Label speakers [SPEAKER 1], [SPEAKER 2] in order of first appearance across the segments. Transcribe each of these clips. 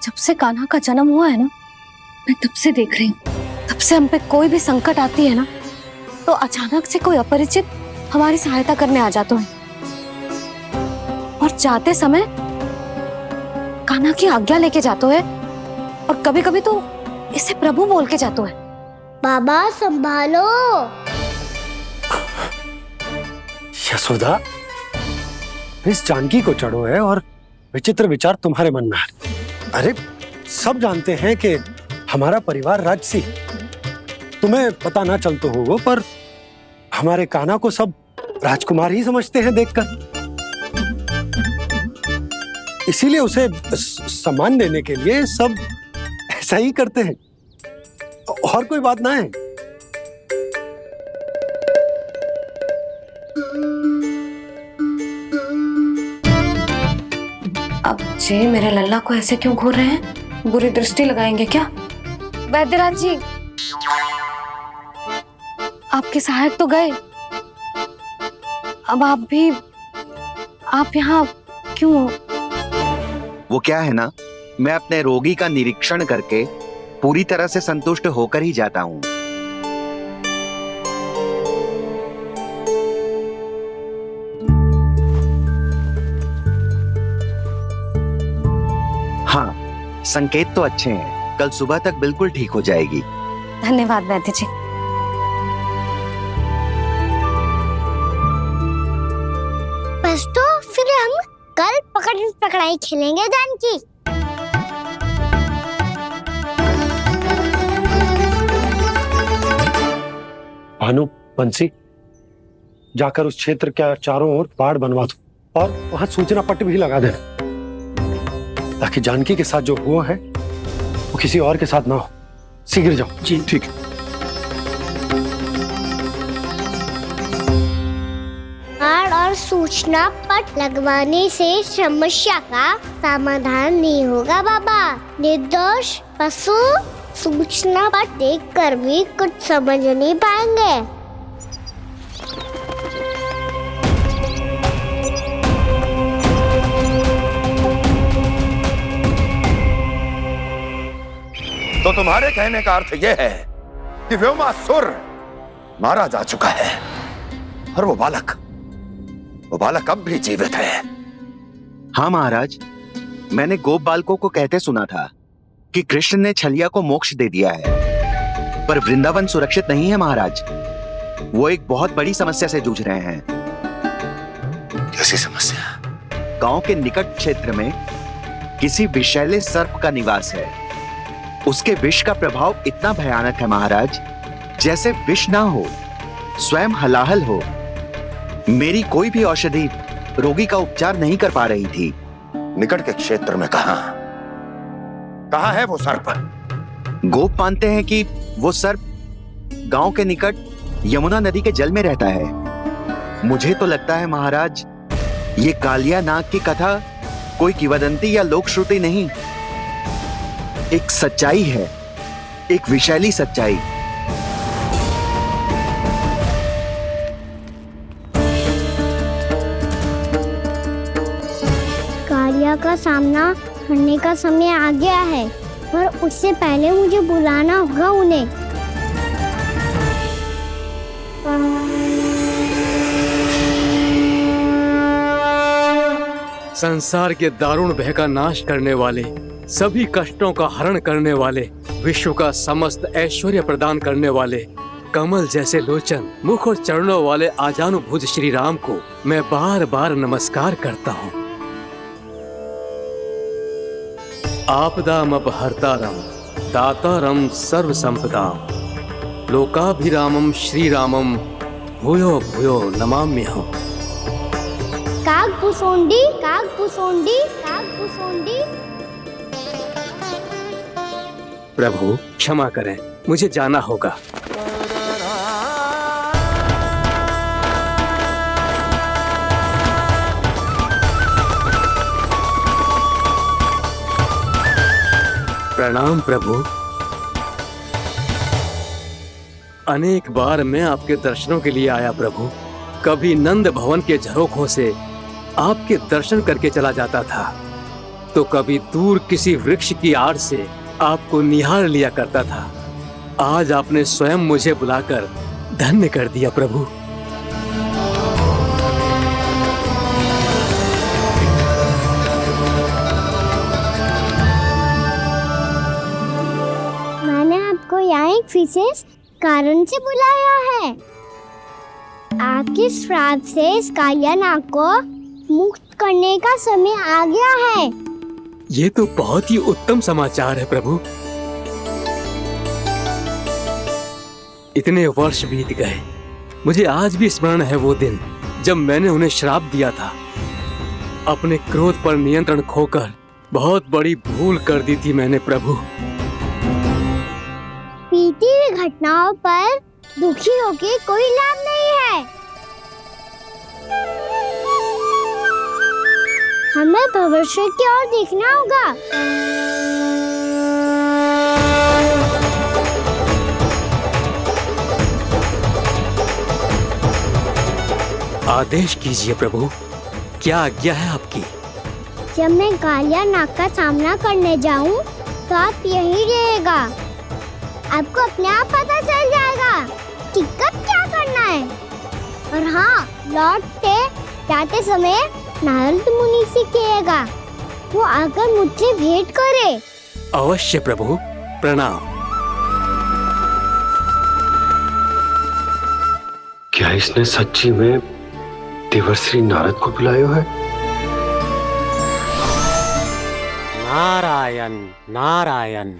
[SPEAKER 1] जब से कान्हा का जन्म हुआ है ना, मैं तब से देख रही हूँ, तब से हम पे कोई भी संकट आती है ना, तो अचानक से कोई अपरिचित हमारी सहायता करने आ जाते हैं और जाते समय कान्हा की आज्ञा लेके जाते हैं और कभी कभी तो इसे प्रभु बोल के जाते हैं।
[SPEAKER 2] बाबा संभालो।
[SPEAKER 3] यशोदा, इस जानकी को चढ़ो है और विचित्र विचार तुम्हारे मन में है। अरे सब जानते हैं कि हमारा परिवार राजसी, तुम्हें पता ना चलता होगा पर हमारे कान्हा को सब राजकुमार ही समझते हैं देखकर, इसीलिए उसे सम्मान देने के लिए सब ऐसा ही करते हैं, और कोई बात ना है।
[SPEAKER 1] अब जे मेरे लल्ला को ऐसे क्यों घूर रहे हैं? बुरी दृष्टि लगाएंगे क्या? वैद्यराज जी, आपके सहायक तो गए, अब आप यहाँ क्यों?
[SPEAKER 4] वो क्या है ना, मैं अपने रोगी का निरीक्षण करके पूरी तरह से संतुष्ट होकर ही जाता हूँ। हाँ, संकेत तो अच्छे हैं, कल सुबह तक बिल्कुल ठीक हो जाएगी।
[SPEAKER 1] धन्यवाद वैद्य जी।
[SPEAKER 2] बस तो फिर हम कल पकड़ पकड़ाई खेलेंगे जानकी।
[SPEAKER 3] भानु, बंसी, जाकर उस क्षेत्र के चारों ओर बाड़ बनवा दो और वहां सूचना पट्ट भी लगा देना, ताकि जानकी के साथ जो हुआ है वो किसी और के साथ ना हो। शीघ्र जाओ।
[SPEAKER 5] जी ठीक है।
[SPEAKER 2] बाड़ और सूचना पट लगवाने से समस्या का समाधान नहीं होगा बाबा। निर्दोष पशु सूचना पट देखकर भी कुछ समझ नहीं पाएंगे।
[SPEAKER 6] तो तुम्हारे कहने का अर्थ यह है कि व्योमासुर मारा जा चुका है और वो बालक अब भी जीवित है।
[SPEAKER 4] हाँ महाराज, मैंने गोप बालकों को कहते सुना था कि कृष्ण ने छलिया को मोक्ष दे दिया है, पर वृंदावन सुरक्षित नहीं है महाराज। वो एक बहुत बड़ी समस्या से जूझ रहे हैं।
[SPEAKER 6] कैसी समस्या?
[SPEAKER 4] गांव के निकट क्षेत्र में किसी विषैले सर्प का निवास है। उसके विष का प्रभाव इतना भयानक है महाराज, जैसे विष ना हो, स्वयं हलाहल हो। मेरी कोई भी औषधि रोगी का उपचार नहीं कर पा रही थी।
[SPEAKER 6] निकट के क्षेत्र में कहां है वो सर्प?
[SPEAKER 4] गोप मानते हैं कि वो सर्प गांव के निकट यमुना नदी के जल में रहता है। मुझे तो लगता है महाराज, ये कालिया नाग की कथा कोई किंवदंती या लोक श्रुति नहीं, एक सच्चाई है, एक विषैली सच्चाई।
[SPEAKER 2] कालिया का सामना करने का समय आ गया है, पर उससे पहले मुझे बुलाना होगा उन्हें।
[SPEAKER 5] संसार के दारुण भय का नाश करने वाले, सभी कष्टों का हरण करने वाले, विश्व का समस्त ऐश्वर्य प्रदान करने वाले, कमल जैसे लोचन, मुख और चरणों वाले आजानुभुज श्री राम को मैं बार बार नमस्कार करता हूँ। आपदामपहर्तारं दातारं सर्व संपदाम लोकाभिरामं श्री रामं भूयो भूयो नमाम्यहम्।
[SPEAKER 2] कागभूषोंडी कागभूषोंडी कागभूषोंडी।
[SPEAKER 5] प्रभु क्षमा करें, मुझे जाना होगा। प्रणाम प्रभु। अनेक बार मैं आपके दर्शनों के लिए आया प्रभु। कभी नंद भवन के झरोखों से आपके दर्शन करके चला जाता था, तो कभी दूर किसी वृक्ष की आड़ से आपको निहार लिया करता था। आज आपने स्वयं मुझे बुलाकर धन्य कर दिया प्रभु।
[SPEAKER 2] मैंने आपको यहाँ एक विशेष कारण से बुलाया है। आपके श्राप से इस कालिया नाग को मुक्त करने का समय आ गया है।
[SPEAKER 5] ये तो बहुत ही उत्तम समाचार है प्रभु। इतने वर्ष बीत गए, मुझे आज भी स्मरण है वो दिन जब मैंने उन्हें श्राप दिया था। अपने क्रोध पर नियंत्रण खोकर बहुत बड़ी भूल कर दी थी मैंने प्रभु।
[SPEAKER 2] बीती हुई घटनाओं पर दुखी होके कोई लाभ नहीं है। हमें भविष्य की ओर देखना होगा।
[SPEAKER 5] आदेश कीजिए प्रभु, क्या आज्ञा है आपकी?
[SPEAKER 2] जब मैं कालिया नाग का सामना करने जाऊं, तो आप यहीं रहेगा। आपको अपने आप पता चल जाएगा कि कब क्या करना है। और हाँ, लौटते जाते समय नारद मुनि से कहिएगा, वो आकर मुझसे भेंट करे।
[SPEAKER 5] अवश्य प्रभु, प्रणाम।
[SPEAKER 3] क्या इसने सच्ची में देवर्षि नारद को बुलाया है?
[SPEAKER 7] नारायण नारायण,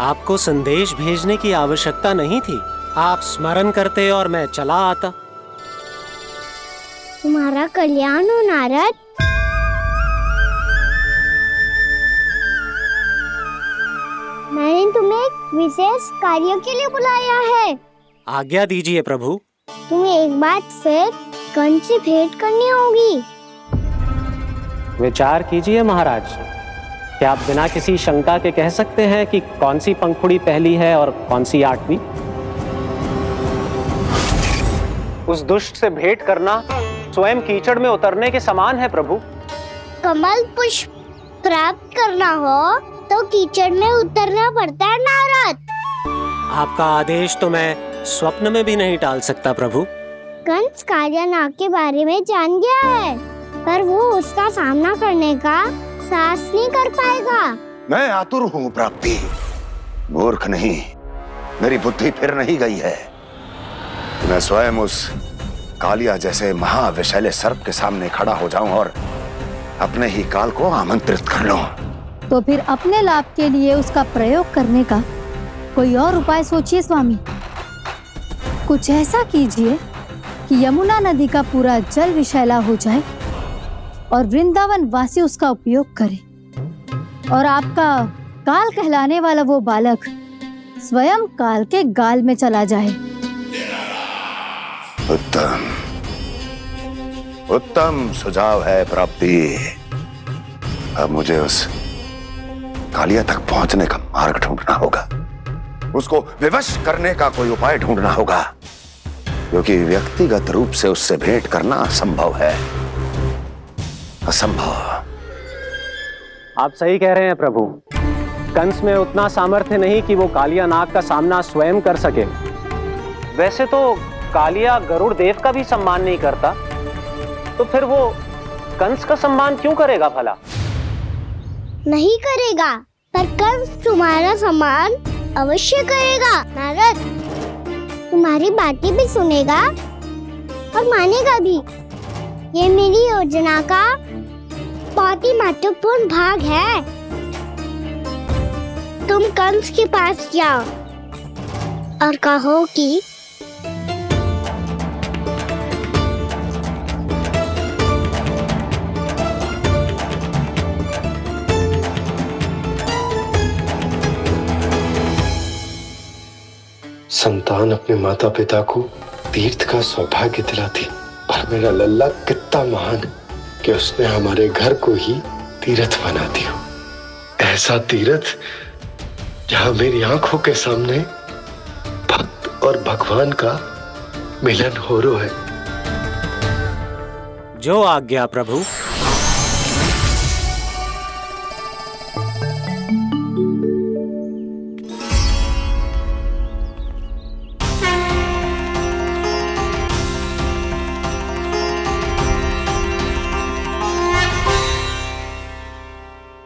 [SPEAKER 7] आपको संदेश भेजने की आवश्यकता नहीं थी। आप स्मरण करते और मैं चला आता।
[SPEAKER 2] तुम्हारा कल्याण हो नारद। मैंने तुम्हें एक विशेष कार्य के लिए बुलाया है।
[SPEAKER 7] आज्ञा दीजिए प्रभु।
[SPEAKER 2] तुम्हें एक बार फिर कंस से भेंट करनी होगी।
[SPEAKER 7] विचार कीजिए महाराज, क्या आप बिना किसी शंका के कह सकते हैं कि कौन सी पंखुड़ी पहली है और कौन सी आठवीं? उस दुष्ट से भेंट करना स्वयं कीचड़ में उतरने के समान है प्रभु।
[SPEAKER 2] कमल पुष्प प्राप्त करना हो तो कीचड़ में उतरना पड़ता है नारद।
[SPEAKER 7] आपका आदेश तो मैं स्वप्न में भी नहीं टाल सकता प्रभु।
[SPEAKER 2] कंस कालिया नाग के बारे में जान गया है, पर वो उसका सामना करने का साहस नहीं कर पाएगा।
[SPEAKER 6] मैं आतुर हूँ प्राप्ति, मूर्ख नहीं। मेरी बुद्धि फिर नहीं गई है। मैं स्वयं उस कालिया जैसे महाविषैले सर्प के सामने खड़ा हो जाऊं और अपने ही काल को आमंत्रित कर लूं।
[SPEAKER 8] तो फिर अपने लाभ के लिए उसका प्रयोग करने का कोई और उपाय सोचिए स्वामी। कुछ ऐसा कीजिए कि यमुना नदी का पूरा जल विषैला हो जाए और वृंदावन वासी उसका उपयोग करे, और आपका काल कहलाने वाला वो बालक स्वयं काल के गाल में चला जाए।
[SPEAKER 6] उत्तम उत्तम सुझाव है प्राप्ति। अब मुझे उस कालिया तक पहुंचने का मार्ग ढूंढना होगा। उसको विवश करने का कोई उपाय ढूंढना होगा, क्योंकि व्यक्तिगत रूप से उससे भेंट करना असंभव है। असंभव।
[SPEAKER 7] आप सही कह रहे हैं प्रभु। कंस में उतना सामर्थ्य नहीं कि वो कालिया नाग का सामना स्वयं कर सके। वैसे तो कालिया गरुड़ देव का भी सम्मान नहीं करता, तो फिर वो कंस का सम्मान क्यों करेगा भला?
[SPEAKER 2] नहीं करेगा, पर कंस तुम्हारा सम्मान अवश्य करेगा नारद। तुम्हारी बातें भी सुनेगा और मानेगा भी। ये मेरी योजना का बहुत ही महत्वपूर्ण भाग है। तुम कंस के पास जाओ और कहो कि
[SPEAKER 3] संतान अपने माता पिता को तीर्थ का सौभाग्य दिलाती, और मेरा लल्ला कितना महान कि उसने हमारे घर को ही तीर्थ बना दिया। ऐसा तीर्थ जहां मेरी आंखों के सामने भक्त और भगवान का मिलन हो रहा है।
[SPEAKER 7] जो आज्ञा प्रभु।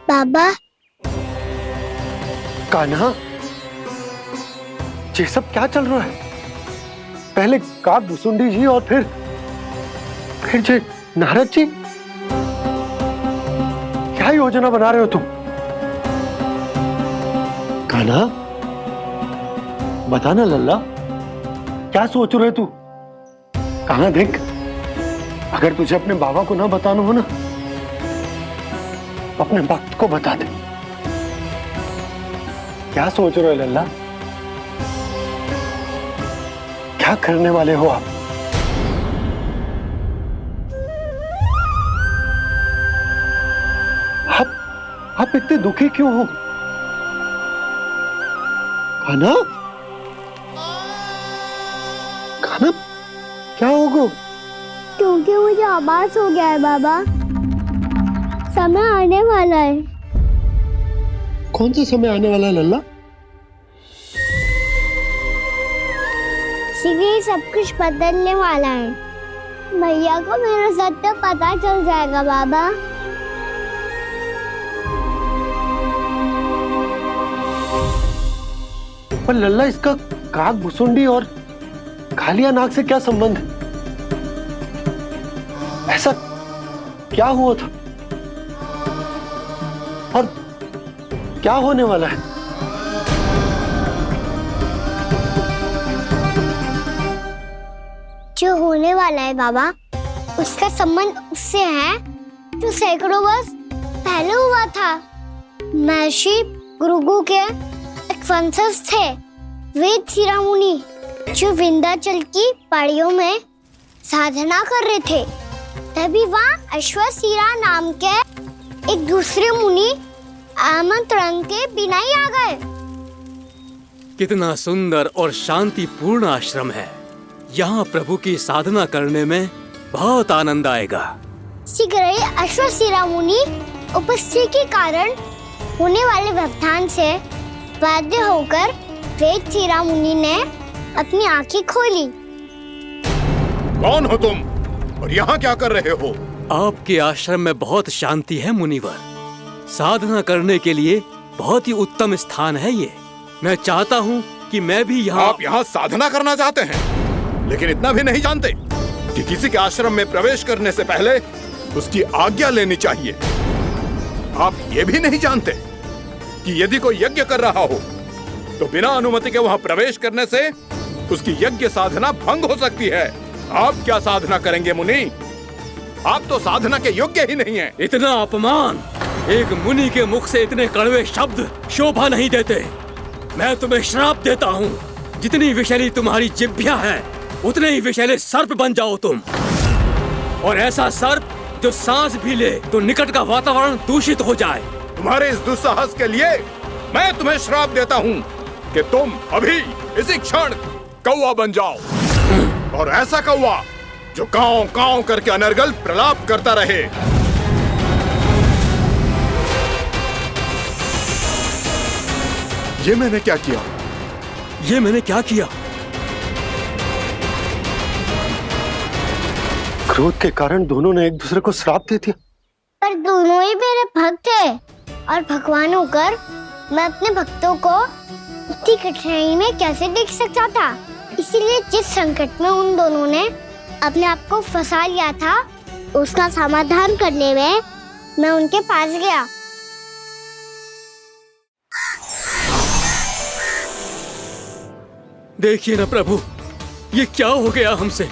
[SPEAKER 2] बाबा,
[SPEAKER 3] कान्हा, ये सब क्या चल रहा है? पहले काक भुसुंडी जी और फिर जे नारद जी। क्या योजना बना रहे हो तुम? कान्हा, बताना लल्ला, क्या सोच रहे तू? कान्हा देख, अगर तुझे अपने बाबा को ना बताना हो ना, अपने भक्त को बता दे। क्या सोच रहे हो लल्ला? क्या करने वाले हो आप? आप इतने दुखी क्यों हो? कान्हा, कान्हा, क्या होगा?
[SPEAKER 2] क्योंकि मुझे आभास हो गया है बाबा, समय आने वाला है।
[SPEAKER 3] कौन सा समय आने वाला है लल्ला?
[SPEAKER 2] शीघ्र ही सब कुछ बदलने वाला है। भैया को मेरा सत्य पता चल जाएगा बाबा।
[SPEAKER 3] पर लल्ला, इसका काक भुसुंडी और कालिया नाग से क्या संबंध है? ऐसा क्या हुआ था और क्या होने वाला है?
[SPEAKER 2] जो होने वाला है बाबा, उसका संबंध उससे है जो सैकड़ों वर्ष पहले हुआ था। महर्षि भृगु के एक वंशज थे वेद शिरा मुनि, जो विंध्याचल की पहाड़ियों में साधना कर रहे थे। तभी वहाँ अश्वशिरा नाम के एक दूसरे मुनि आमंत्रण के बिना ही आ गए।
[SPEAKER 5] कितना सुंदर और शांतिपूर्ण आश्रम है। यहाँ प्रभु की साधना करने में बहुत आनंद आएगा।
[SPEAKER 2] शीघ्र ही अश्वशिरा मुनि उपस्थिति के कारण होने वाले व्यवधान से बाध्य होकर वेद शिरा मुनि ने अपनी आंखें खोली।
[SPEAKER 6] कौन हो तुम और यहाँ क्या कर रहे हो?
[SPEAKER 5] आपके आश्रम में बहुत शांति है मुनिवर। साधना करने के लिए बहुत ही उत्तम स्थान है ये। मैं चाहता हूँ कि मैं भी यहाँ।
[SPEAKER 6] आप यहाँ साधना करना चाहते हैं, लेकिन इतना भी नहीं जानते कि किसी के आश्रम में प्रवेश करने से पहले उसकी आज्ञा लेनी चाहिए। आप ये भी नहीं जानते कि यदि कोई यज्ञ कर रहा हो तो बिना अनुमति के वहाँ प्रवेश करने से उसकी यज्ञ साधना भंग हो सकती है। आप क्या साधना करेंगे मुनि? आप तो साधना के योग्य ही नहीं हैं।
[SPEAKER 5] इतना अपमान! एक मुनि के मुख से इतने कड़वे शब्द शोभा नहीं देते। मैं तुम्हें श्राप देता हूँ, जितनी विषैली तुम्हारी जिह्वा है उतने ही विषैले सर्प बन जाओ तुम। और ऐसा सर्प जो सांस भी ले तो निकट का वातावरण दूषित हो जाए।
[SPEAKER 6] तुम्हारे इस दुस्साहस के लिए मैं तुम्हें श्राप देता हूँ कि तुम अभी इसी क्षण कौवा बन जाओ, और ऐसा कौवा जो कांव कांव करके अनर्गल प्रलाप करता रहे। ये मैंने क्या किया?
[SPEAKER 5] ये मैंने क्या किया?
[SPEAKER 3] क्रोध के कारण दोनों ने एक दूसरे को श्राप दे दिया।
[SPEAKER 2] पर दोनों ही मेरे भक्त थे, और भगवान होकर मैं अपने भक्तों को इतनी कठिनाई में कैसे देख सकता था। इसीलिए जिस संकट में उन दोनों ने अपने आप को फंसा लिया था, उसका समाधान करने में मैं उनके पास गया।
[SPEAKER 5] देखिए ना प्रभु, ये क्या हो गया हमसे।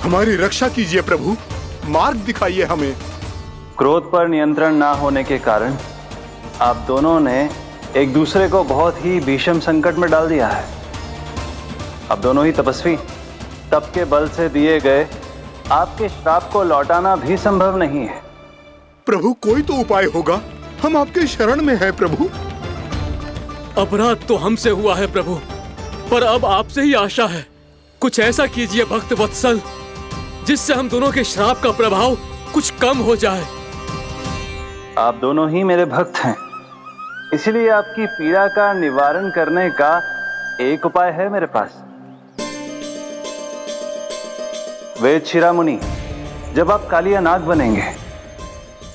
[SPEAKER 6] हमारी रक्षा कीजिए प्रभु, मार्ग दिखाइए हमें।
[SPEAKER 9] क्रोध पर नियंत्रण ना होने के कारण आप दोनों ने एक दूसरे को बहुत ही भीषण संकट में डाल दिया है। अब दोनों ही तपस्वी, तप के बल से दिए गए आपके श्राप को लौटाना भी संभव नहीं है।
[SPEAKER 6] प्रभु कोई तो उपाय होगा, हम आपके शरण में हैं प्रभु।
[SPEAKER 5] अपराध तो हमसे हुआ है प्रभु, पर अब आपसे ही आशा है। कुछ ऐसा कीजिए भक्त वत्सल, जिससे हम दोनों के श्राप का प्रभाव कुछ कम हो जाए।
[SPEAKER 9] आप दोनों ही मेरे भक्त हैं, इसलिए आपकी पीड़ा का निवारण करने का एक उपाय है मेरे पास। वेद शिरोमणि, जब आप कालिया नाग बनेंगे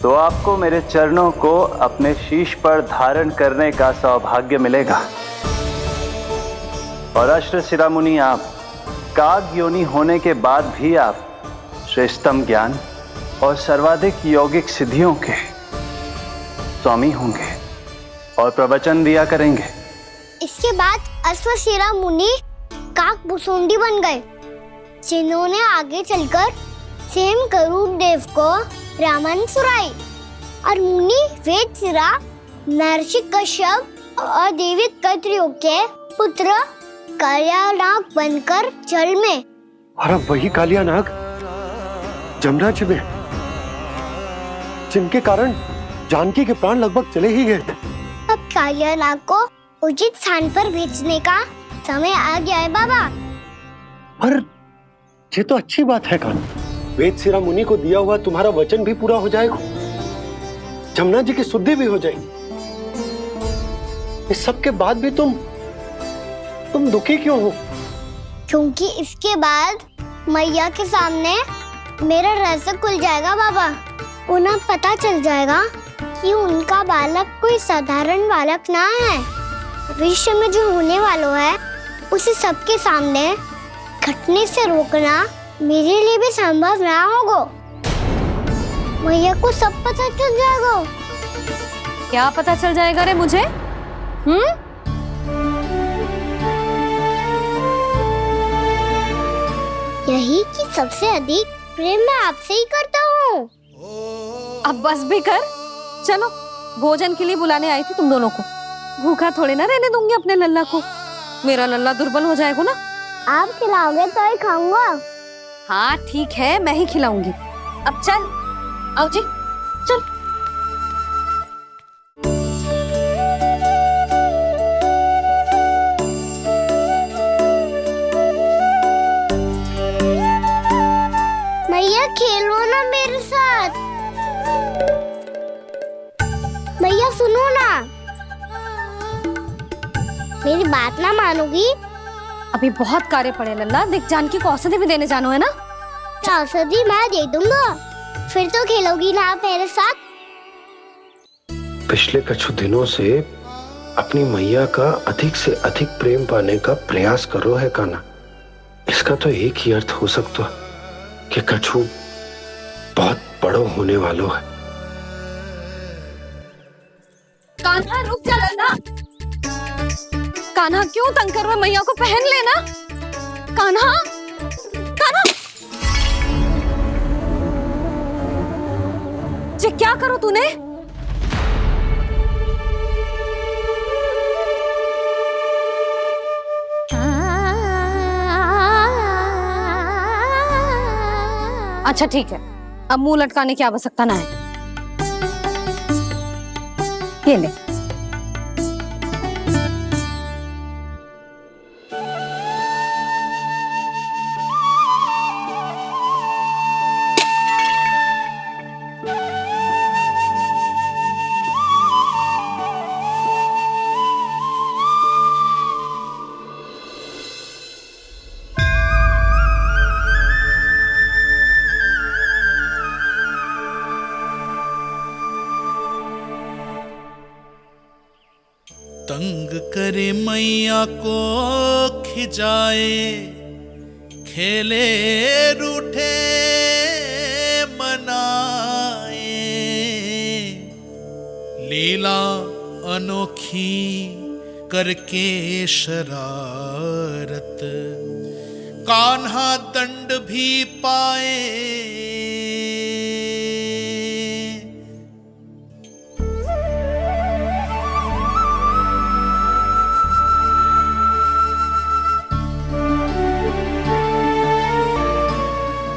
[SPEAKER 9] तो आपको मेरे चरणों को अपने शीश पर धारण करने का सौभाग्य मिलेगा। और अश्र शिरोमणि, आप काग योनि होने के बाद भी आप श्रेष्ठतम ज्ञान और सर्वाधिक यौगिक सिद्धियों के स्वामी होंगे और प्रवचन दिया करेंगे।
[SPEAKER 2] इसके बाद अश्वशिरा मुनि काकभूषुंडी बन गए, जिन्होंने आगे चलकर स्वयं गरुड़ देव को रामायण सुनाई। और मुनि वेदशिरा महर्षि कश्यप और देवी कैत्रियों के पुत्र कालिया नाग बनकर जल में।
[SPEAKER 3] और अब वही कालिया नाग जमराज में, जिनके कारण जानकी के प्राण लगभग चले ही गए थे।
[SPEAKER 2] अब कालिया नाग को उचित स्थान पर भेजने का समय आ गया है बाबा।
[SPEAKER 3] पर ये तो अच्छी बात है कान्हा, वेद शिरा मुनि को दिया हुआ तुम्हारा वचन भी पूरा हो जाएगा, जमुना जी की शुद्धि भी हो जाएगी। इस सब के बाद भी तुम दुखी क्यों हो?
[SPEAKER 2] क्योंकि इसके बाद मैया के सामने मेरा रहस्य खुल जाएगा बाबा। उन्हें पता चल जाएगा कि उनका बालक कोई साधारण बालक ना है। भविष्य में जो होने वाला है उसे सबके सामने घटने से रोकना मेरे लिए भी संभव ना होगा। मैया को सब पता चल जाएगा।
[SPEAKER 1] क्या पता चल जाएगा रे मुझे?
[SPEAKER 2] यही कि सबसे अधिक प्रेम मैं आपसे ही करता हूँ।
[SPEAKER 1] अब बस भी कर, चलो भोजन के लिए बुलाने आई थी तुम दोनों को। भूखा थोड़े ना रहने दूंगी अपने लल्ला को, मेरा लल्ला दुर्बल हो जाएगा ना।
[SPEAKER 2] आप खिलाओगे तो ही खाऊंगा।
[SPEAKER 1] हाँ ठीक है, मैं ही खिलाऊंगी। अब चल, आओ जी चल।
[SPEAKER 2] मैया खेलो ना मेरे साथ। मैया सुनो ना, मेरी बात ना मानोगी?
[SPEAKER 1] अभी बहुत कार्य पड़े लल्ला, देख जानकी को औषधि भी देने जानो है ना।
[SPEAKER 2] औषधि मैं दे दूंगा, फिर तो खेलोगी ना आप मेरे साथ?
[SPEAKER 10] पिछले कुछ दिनों से अपनी मैया का अधिक से अधिक प्रेम पाने का प्रयास करो है कान्हा। इसका तो एक ही अर्थ हो सकता कि कछु बहुत बड़ो होने वालों है।
[SPEAKER 1] कान्हा रुक जा लल्ला। कान्हा क्यों तंग कर रहा है? मैया को पहन लेना। कान्हा, कान्हा, ये क्या करो तूने? अच्छा ठीक है, अब मुंह लटकाने की आवश्यकता ना है। ये ले।
[SPEAKER 11] तंग करे मैया को खिजाए, खेले रूठे मनाए, लीला अनोखी करके शरारत, कान्हा दंड भी पाए।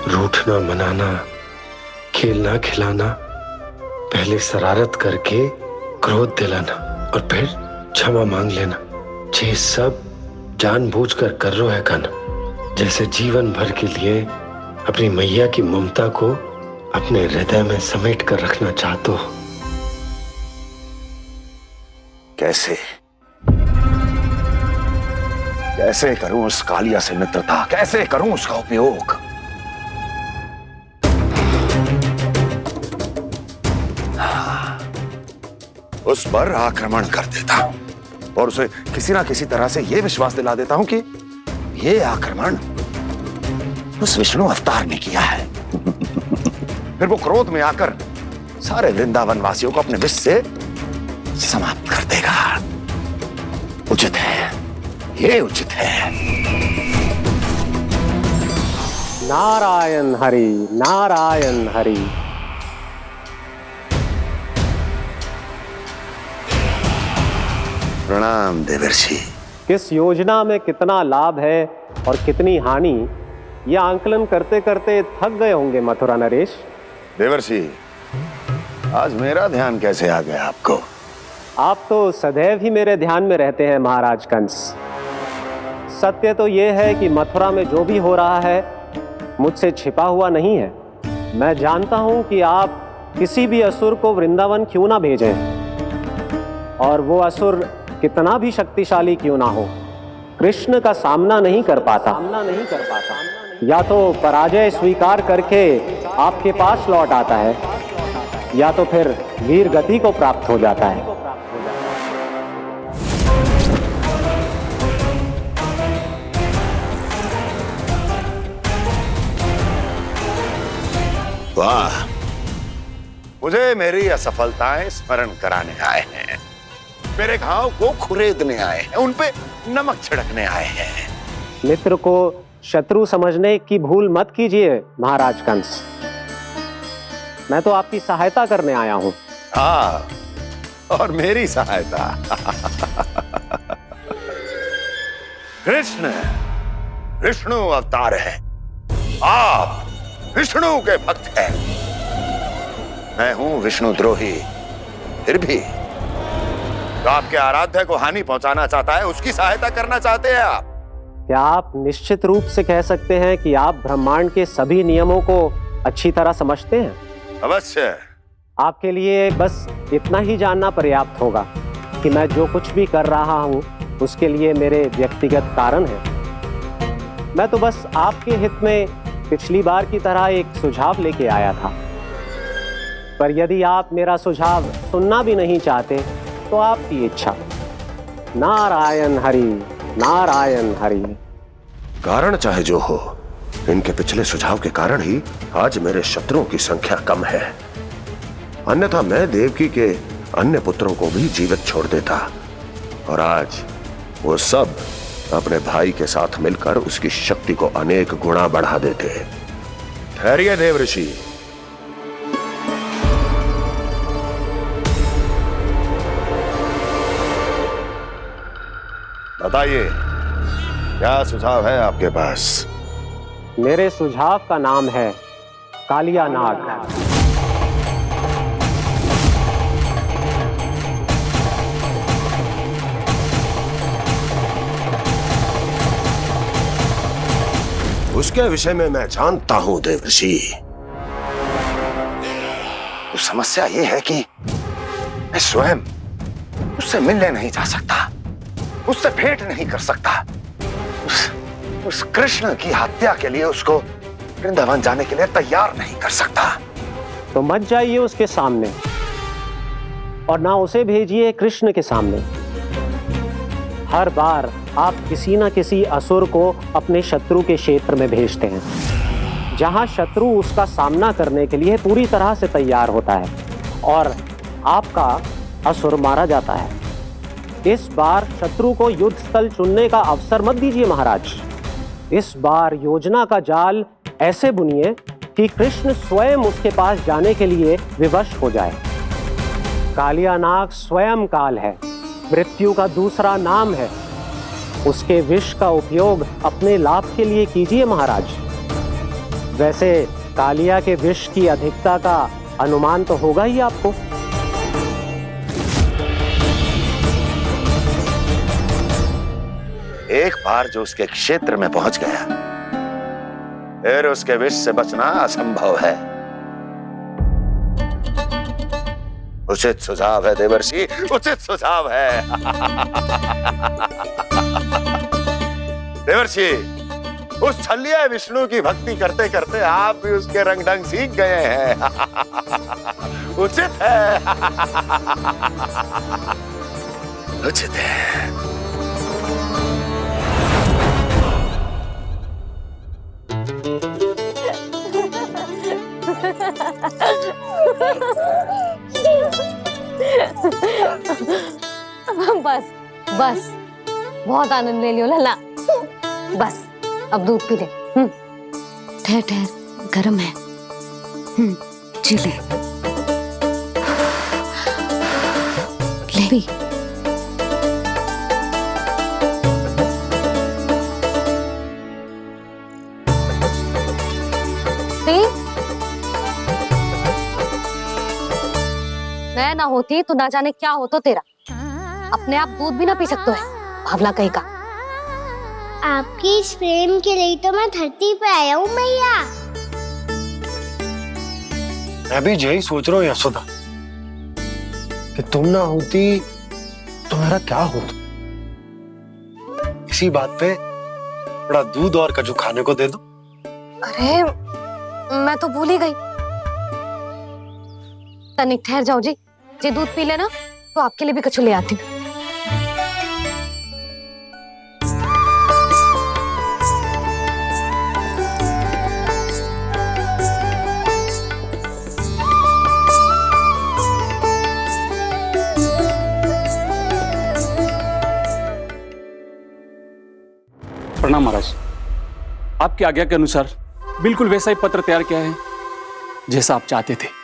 [SPEAKER 10] रूठना मनाना, खेलना खिलाना, पहले शरारत करके क्रोध दिलाना और फिर क्षमा मांग लेना, ये सब जानबूझकर कर रहा है कान्हा। जैसे जीवन भर के लिए अपनी मैया की ममता को अपने हृदय में समेट कर रखना चाहते हो।
[SPEAKER 6] कैसे कैसे करूं उस कालिया से मित्रता, कैसे करूं उसका उपयोग? उस पर आक्रमण कर देता हूं और उसे किसी ना किसी तरह से यह विश्वास दिला देता हूं कि यह आक्रमण उस विष्णु अवतार ने किया है। फिर वो क्रोध में आकर सारे वृंदावन वासियों को अपने विष से समाप्त कर देगा। उचित है, ये उचित है।
[SPEAKER 7] नारायण हरि, नारायण हरि।
[SPEAKER 6] प्रणाम देवर्षि।
[SPEAKER 7] किस योजना में कितना लाभ है और कितनी हानि, यह आंकलन करते करते थक गए होंगे मथुरा नरेश।
[SPEAKER 6] देवर्षि, आज मेरा ध्यान कैसे आ गया आपको?
[SPEAKER 7] आप तो सदैव ही मेरे ध्यान में रहते हैं महाराज कंस। सत्य तो यह है कि मथुरा में जो भी हो रहा है मुझसे छिपा हुआ नहीं है। मैं जानता हूं कि आप किसी भी असुर को वृंदावन क्यों ना भेजें, और वो असुर कितना भी शक्तिशाली क्यों ना हो, कृष्ण का सामना नहीं कर पाता। या तो पराजय स्वीकार करके आपके पास लौट आता है, या तो फिर वीर गति को प्राप्त हो जाता है।
[SPEAKER 6] वाह, मुझे मेरी असफलताएं स्मरण कराने आए हैं, मेरे घाव को खुरेदने आए हैं, उन पे नमक छिड़कने आए हैं।
[SPEAKER 7] मित्र को शत्रु समझने की भूल मत कीजिए महाराज कंस। मैं तो आपकी सहायता करने आया हूं।
[SPEAKER 6] हाँ, और मेरी सहायता। कृष्ण विष्णु अवतार है, आप विष्णु के भक्त हैं। मैं हूं विष्णु द्रोही, फिर भी तो आपके आराध्य को हानि पहुंचाना चाहता है, उसकी सहायता करना चाहते हैं आप।
[SPEAKER 7] क्या आप निश्चित रूप से कह सकते हैं कि आप ब्रह्मांड के सभी नियमों को अच्छी तरह समझते हैं?
[SPEAKER 6] अवश्य।
[SPEAKER 7] आपके लिए बस इतना ही जानना पर्याप्त होगा कि मैं जो कुछ भी कर रहा हूं उसके लिए मेरे व्यक्तिगत कारण हैं। मैं तो बस आपके हित में पिछली बार की तरह एक सुझाव लेके आया था, पर यदि आप मेरा सुझाव सुनना भी नहीं चाहते तो आपकी इच्छा। नारायण हरि, नारायण हरि।
[SPEAKER 6] कारण चाहे जो हो, इनके पिछले सुझाव के कारण ही आज मेरे शत्रुओं की संख्या कम है। अन्यथा मैं देवकी के अन्य पुत्रों को भी जीवित छोड़ देता, और आज वो सब अपने भाई के साथ मिलकर उसकी शक्ति को अनेक गुणा बढ़ा देते। ठहरिए देवऋषि। बताइए, क्या सुझाव है आपके पास?
[SPEAKER 7] मेरे सुझाव का नाम है कालिया नाग।
[SPEAKER 6] उसके विषय में मैं जानता हूं देवर्षि। तो समस्या यह है कि मैं स्वयं उससे मिलने नहीं जा सकता, उससे भेंट नहीं कर सकता। उस कृष्ण की हत्या के लिए उसको वृंदावन जाने के लिए तैयार नहीं कर सकता।
[SPEAKER 7] तो मत जाइए उसके सामने, और ना उसे भेजिए कृष्ण के सामने। हर बार आप किसी न किसी असुर को अपने शत्रु के क्षेत्र में भेजते हैं, जहां शत्रु उसका सामना करने के लिए पूरी तरह से तैयार होता है और आपका असुर मारा जाता है। इस बार शत्रु को युद्ध स्थल चुनने का अवसर मत दीजिए महाराज। इस बार योजना का जाल ऐसे बुनिए कि कृष्ण स्वयं उसके पास जाने के लिए विवश हो जाए। कालिया नाग स्वयं काल है, मृत्यु का दूसरा नाम है। उसके विष का उपयोग अपने लाभ के लिए कीजिए महाराज। वैसे कालिया के विष की अधिकता का अनुमान तो होगा ही आपको।
[SPEAKER 6] एक बार जो उसके क्षेत्र में पहुंच गया, फिर उसके विष से बचना असंभव है। उचित सुझाव है देवर्षि, उचित सुझाव है। देवर्षि, उस छलिया विष्णु की भक्ति करते करते आप भी उसके रंग ढंग सीख गए हैं। उचित है। उचित है।
[SPEAKER 1] बस बस, बहुत आनंद ले लियो लल्ला। बस अब दूध पी ले। ठहर ठहर, गर्म है। जी ले ले भी। मैं ना होती तो ना जाने क्या होता तेरा। अपने आप दूध भी ना पी सकते है, भावला कहीं का।
[SPEAKER 2] आपकी इस प्रेम के लिए तो मैं धरती पे आया हूँ मैया।
[SPEAKER 3] मैं भी यही सोच रहा हूँ यशोदा कि तुम ना होती तो मेरा क्या होता। इसी बात पे थोड़ा दूध और कजू खाने को दे दो।
[SPEAKER 1] अरे मैं तो भूल ही गई। तनिक ठहर जाओ जी, जी दूध पी लेना तो आपके लिए भी कछु ले आती हूँ।
[SPEAKER 9] प्रणाम महाराज। आपकी आज्ञा के अनुसार बिल्कुल वैसा ही पत्र तैयार किया है जैसा आप चाहते थे।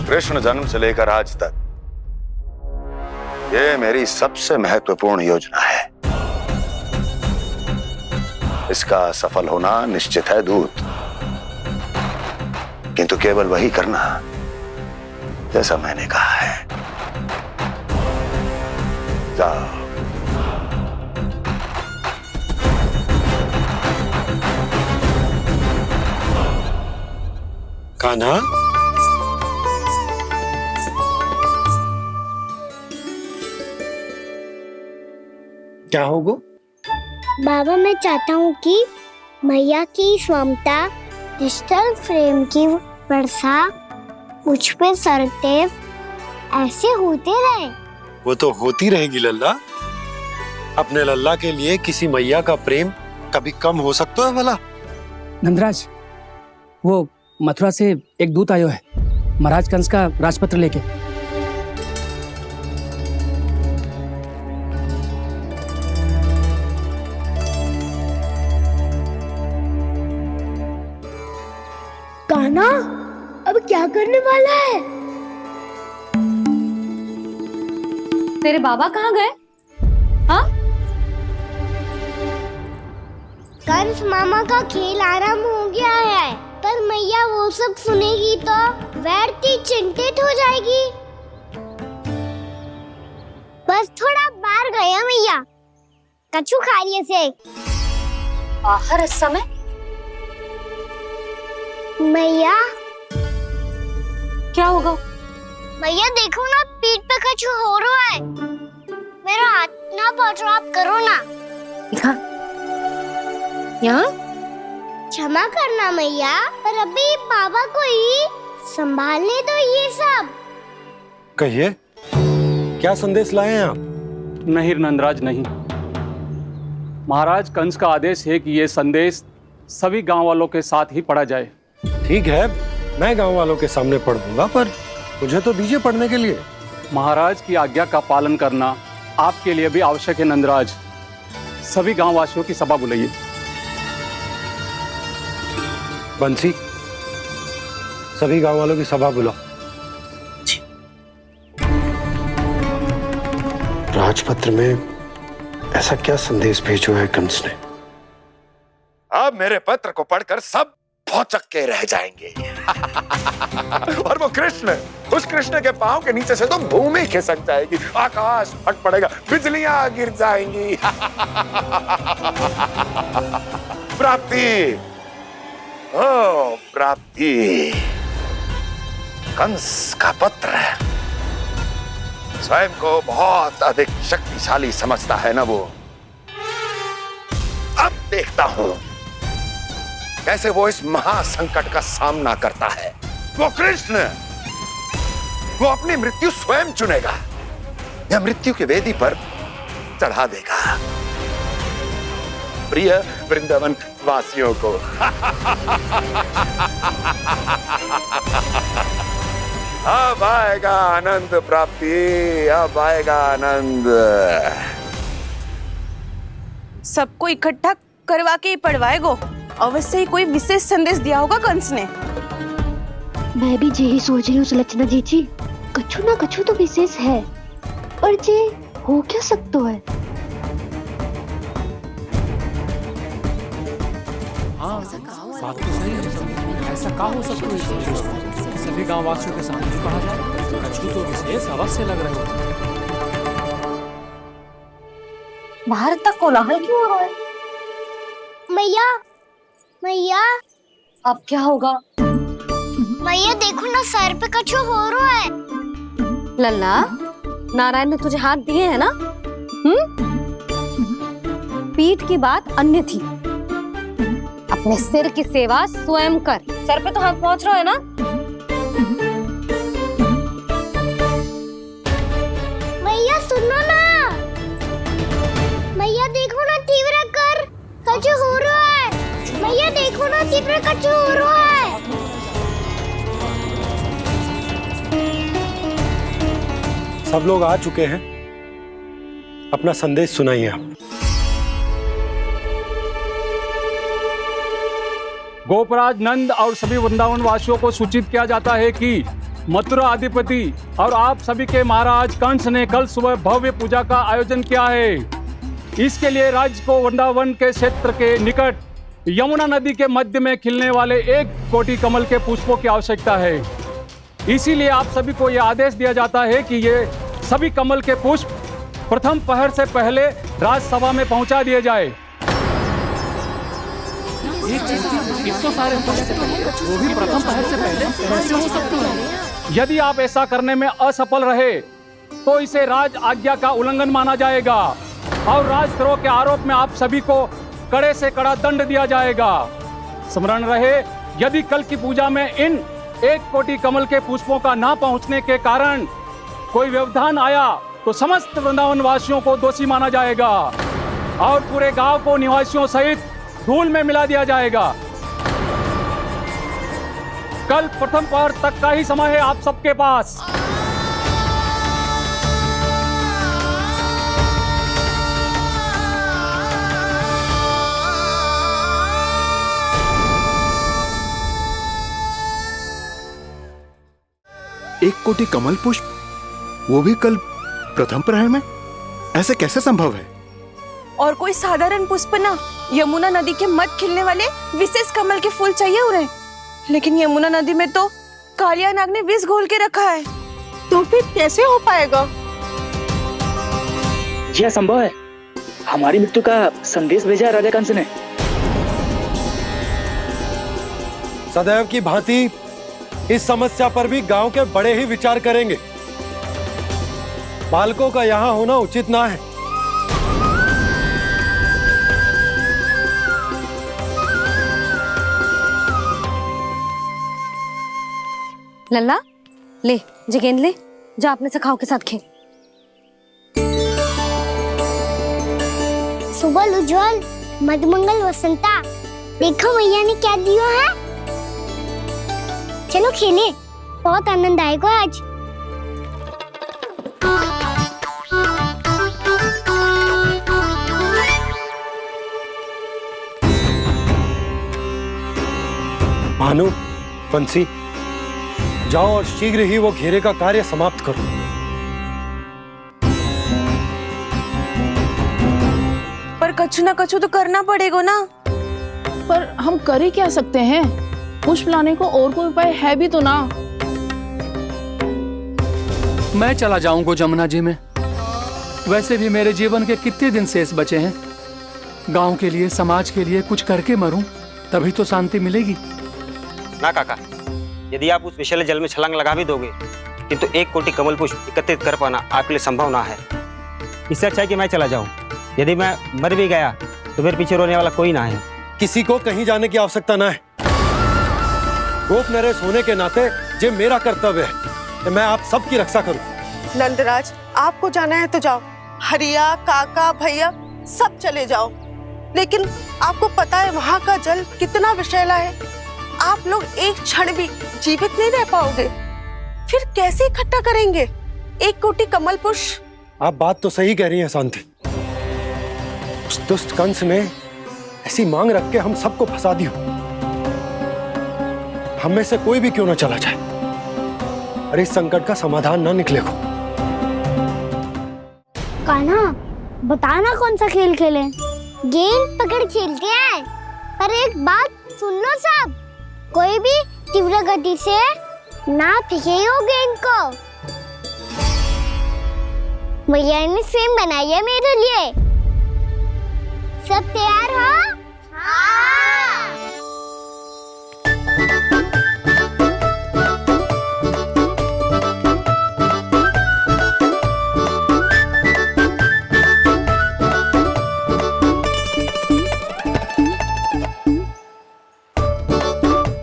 [SPEAKER 6] कृष्ण जन्म से लेकर आज तक ये मेरी सबसे महत्वपूर्ण योजना है। इसका सफल होना निश्चित है दूत, किंतु केवल वही करना जैसा मैंने कहा है। जाओ।
[SPEAKER 3] कान्हा, क्या होगा?
[SPEAKER 2] बाबा मैं चाहता हूँ कि मैया की ममता क्रिस्टल फ्रेम की वर्षा मुझ पे सरतेव ऐसे होते रहे।
[SPEAKER 3] वो तो होती रहेगी लल्ला। अपने लल्ला के लिए किसी मैया का प्रेम कभी कम हो सकता है भला?
[SPEAKER 12] नंदराज, वो मथुरा से एक दूत आयो है महाराज कंस का राजपत्र लेके।
[SPEAKER 2] कान्हा अब क्या करने वाला है?
[SPEAKER 1] तेरे बाबा कहाँ गए? हाँ?
[SPEAKER 2] कंस मामा का खेल आरंभ हो गया है, पर मैया वो सब सुनेगी तो व्यर्थी चिंतित हो जाएगी। बस थोड़ा बाहर गया मैया, कछु खाइए से।
[SPEAKER 1] बाहर इस समय?
[SPEAKER 2] मैया
[SPEAKER 1] क्या होगा?
[SPEAKER 2] मैया देखो ना, पीठ पे कछु हो रहा है। मेरा हाथ ना पकड़ो, आप करो ना।
[SPEAKER 1] यहाँ?
[SPEAKER 2] क्षमा करना मैया, पर अभी बाबा को ही संभालने दो ये सब।
[SPEAKER 3] कहिए, क्या संदेश लाए हैं आप?
[SPEAKER 9] नहीं नंदराज, नहीं। महाराज कंस का आदेश है कि ये संदेश सभी गांव वालों के साथ ही पढ़ा जाए।
[SPEAKER 3] ठीक है, मैं गांव वालों के सामने पढ़ दूंगा, पर मुझे तो दीजिए पढ़ने के लिए।
[SPEAKER 9] महाराज की आज्ञा का पालन करना आपके लिए भी आवश्यक है नंदराज।
[SPEAKER 13] सभी गांव वासियों की सभा बुलाइए।
[SPEAKER 3] बंसी, सभी गांव वालों की सभा बुलाओ।
[SPEAKER 10] राजपत्र में ऐसा क्या संदेश भेजो है कंस ने?
[SPEAKER 6] अब मेरे पत्र को पढ़कर सब भौचक्के रह जाएंगे। और वो कृष्ण, उस कृष्ण के पांव के नीचे से तो भूमि खिसक जाएगी, आकाश फट पड़ेगा, बिजलियां गिर जाएंगी। प्राप्ति, ओ प्राप्ति, कंस का पत्र स्वयं को बहुत अधिक शक्तिशाली समझता है ना वो। अब देखता हूं कैसे वो इस महासंकट का सामना करता है। वो कृष्ण, वो अपनी मृत्यु स्वयं चुनेगा या मृत्यु की वेदी पर चढ़ा देगा प्रिय वृंदावन वासियों को। अब आएगा आनंद प्राप्ति, अब आएगा आनंद।
[SPEAKER 14] सबको इकट्ठा करवा के ही पढ़वाएगो। अवश्य ही कोई विशेष संदेश दिया होगा कंस ने।
[SPEAKER 2] मैं भी यही सोच रही हूँ सुलक्षणा जी, कछु ना कछु तो विशेष है, पर जे हो क्या सकता है?
[SPEAKER 12] हाँ, बात तो सही है। ऐसा क्या हो सकता है? सभी गांव वासियों के सामने पढ़ा जाए, कछु तो विशेष अवश्य लग रहे हो।
[SPEAKER 1] बाहर तक कोलाहल क्यों हो रहा है?
[SPEAKER 2] मैया, मैया,
[SPEAKER 1] अब क्या होगा?
[SPEAKER 2] मैया देखो ना, सर पे कछु हो रहा है।
[SPEAKER 1] लल्ला, नारायण ने तुझे हाथ दिए हैं ना? पीठ की बात अन्य थी। अपने सिर की सेवा स्वयं कर। सर पे तो हाथ पहुंच रहा है ना?
[SPEAKER 2] मैया सुनो ना, मैया देखो ना, तीव्र कर, कछु हो रहा है। मैया देखो ना, तीव्र कछु हो रहा है।
[SPEAKER 3] सब लोग आ चुके हैं, अपना संदेश सुनाइए आप।
[SPEAKER 13] गोपराज नंद और सभी वृंदावन वासियों को सूचित किया जाता है कि मथुरा अधिपति और आप सभी के महाराज कंस ने कल सुबह भव्य पूजा का आयोजन किया है। इसके लिए राज्य को वृंदावन के क्षेत्र के निकट यमुना नदी के मध्य में खिलने वाले 1 कोटि कमल के पुष्पों की आवश्यकता है। इसीलिए आप सभी को यह आदेश दिया जाता है कि ये सभी कमल के पुष्प प्रथम पहर से पहले राजसभा में पहुंचा दिए जाए।
[SPEAKER 12] इतने सारे वो भी प्रथम पहर से पहले कैसे हो सकते हैं?
[SPEAKER 13] यदि आप ऐसा करने में असफल रहे तो इसे राज आज्ञा का उल्लंघन माना जाएगा और राजद्रोह के आरोप में आप सभी को कड़े से कड़ा दंड दिया जाएगा। स्मरण रहे, यदि कल की पूजा में इन 1 कोटि कमल के पुष्पों का ना पहुंचने के कारण कोई व्यवधान आया तो समस्त वृंदावन वासियों को दोषी माना जाएगा और पूरे गांव को निवासियों सहित धूल में मिला दिया जाएगा। कल प्रथम पहर तक का ही समय है आप सबके पास।
[SPEAKER 4] एक कोटि कमल पुष्प, वो भी कल प्रथम प्रहर में? ऐसे कैसे संभव है?
[SPEAKER 14] और कोई साधारण पुष्प ना, यमुना नदी के मध्य खिलने वाले विशेष कमल के फूल चाहिए उन्हें। लेकिन यमुना नदी में तो कालिया नाग ने विष घोल के रखा है, तो फिर कैसे हो पाएगा?
[SPEAKER 12] यह संभव है। हमारी मृत्यु का संदेश भेजा राजा कंस ने।
[SPEAKER 3] सदैव की भांति इस समस्या पर भी गांव के बड़े ही विचार करेंगे। बालकों का यहाँ होना उचित ना है।
[SPEAKER 1] लल्ला, ले जगेंद ले, जा अपने सखाओं के साथ खेल।
[SPEAKER 2] सुबह उज्जवल, मधुमंगल वसंता, देखो मैया ने क्या दिया है। चलो खेले, बहुत आनंद आएगा आज।
[SPEAKER 3] भानु, बंसी, जाओ और शीघ्र ही वो घेरे का कार्य समाप्त करो।
[SPEAKER 14] पर कछु ना कछु तो करना पड़ेगा ना।
[SPEAKER 15] पर हम कर ही क्या सकते हैं? पुष्प लाने को और कोई उपाय है भी तो ना।
[SPEAKER 12] मैं चला जाऊंगा जमुना जी में। वैसे भी मेरे जीवन के कितने दिन शेष बचे हैं। गांव के लिए, समाज के लिए कुछ करके मरूं, तभी तो शांति मिलेगी।
[SPEAKER 16] ना काका, यदि आप उस विषैले जल में छलांग लगा भी दोगे, किंतु 1 कोटि कमल पुष्प एकत्रित कर पाना आपके लिए संभव ना है। इससे अच्छा है कि मैं चला जाऊं। यदि मैं मर भी गया तो मेरे पीछे रोने वाला कोई ना है।
[SPEAKER 3] किसी को कहीं जाने की आवश्यकता ना है। गोप नरेश होने के नाते ये मेरा कर्तव्य है कि मैं आप सबकी रक्षा करूं।
[SPEAKER 14] नंदराज, आपको जाना है तो जाओ। हरिया, काका, भैया सब चले जाओ। लेकिन आपको पता है वहाँ का जल कितना विषैला है। आप लोग एक क्षण भी जीवित नहीं रह पाओगे। फिर कैसे इकट्ठा करेंगे 1 कोटि कमल पुष्प?
[SPEAKER 3] आप बात तो सही कह रही हैं शांति। उस दुष्ट कंस ने ऐसी मांग रख के हम सबको फंसा दिया। हम में से कोई भी क्यों ना चला जाए और इस संकट का समाधान ना निकले को।
[SPEAKER 2] कान्हा, बताना कौन सा खेल खेलें? गेंद पकड़ खेलते हैं। पर एक बात सुन लो सब, कोई भी तीव्र गति से ना फेंकेगा गेंद को। भैया ने फ्रेम बनाई है मेरे लिए। सब तैयार हो? हाँ।